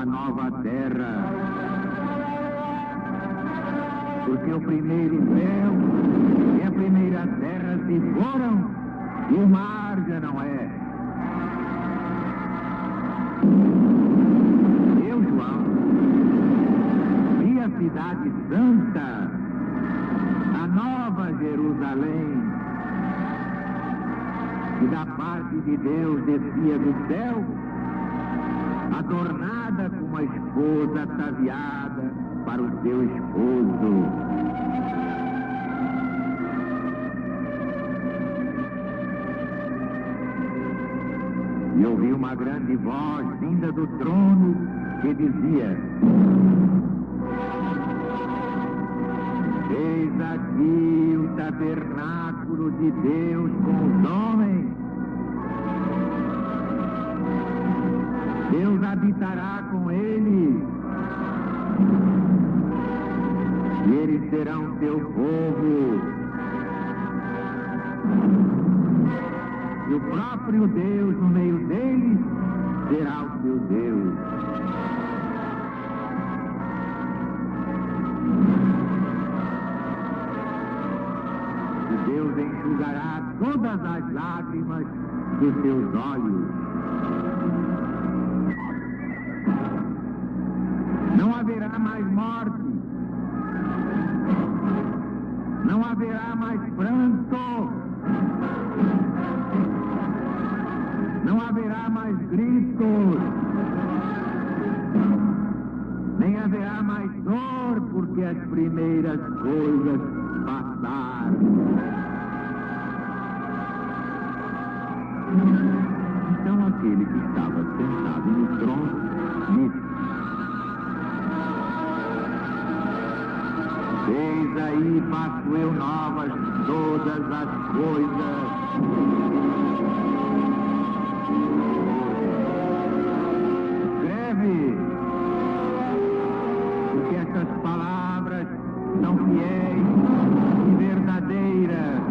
uma nova terra. Porque o primeiro céu e a primeira terra se foram e o mar já não é. Eu, João, vi a cidade santa, a nova Jerusalém, que da parte de Deus descia do céu, adornada com uma esposa ataviada para o seu esposo. E ouvi uma grande voz vinda do trono que dizia: eis aqui o tabernáculo de Deus com os homens. Deus habitará com eles, e eles serão seu povo, e o próprio Deus no meio deles será o seu Deus. E Deus enxugará todas as lágrimas dos seus olhos. Não haverá mais morte, não haverá mais pranto, não haverá mais gritos, nem haverá mais dor, porque as primeiras coisas passaram. Então aquele que estava sentado no trono disse: eis aí faço eu novas todas as coisas. Escreve, porque estas palavras são fiéis e verdadeiras.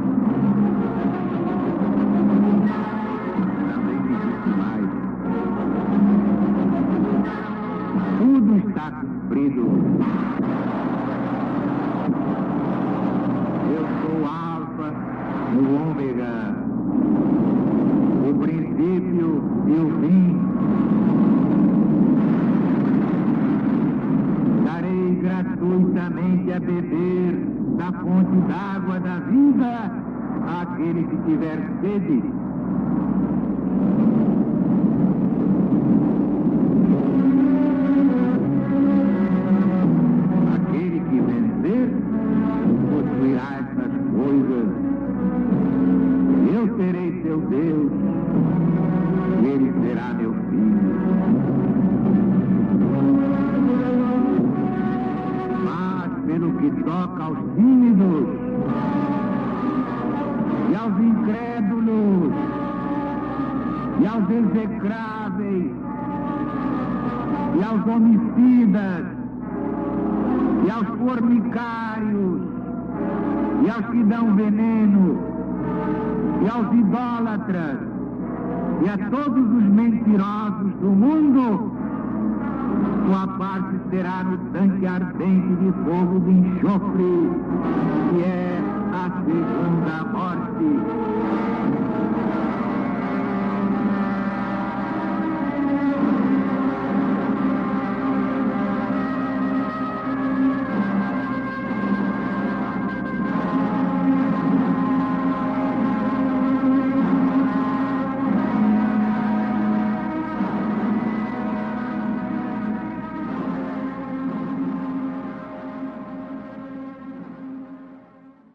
Também disse mais: tudo está cumprido. O ômega, o princípio e o fim. Darei gratuitamente a beber da fonte d'água da vida àquele que tiver sede. Aquele que vencer possuirá essas coisas. Eu serei seu Deus, e ele será meu filho. Mas pelo que toca aos tímidos, e aos incrédulos, e aos execráveis, e aos homicidas, e aos fornicários, e aos que dão veneno, e aos idólatras, e a todos os mentirosos do mundo, sua parte será no tanque ardente de fogo de enxofre, que é a segunda morte.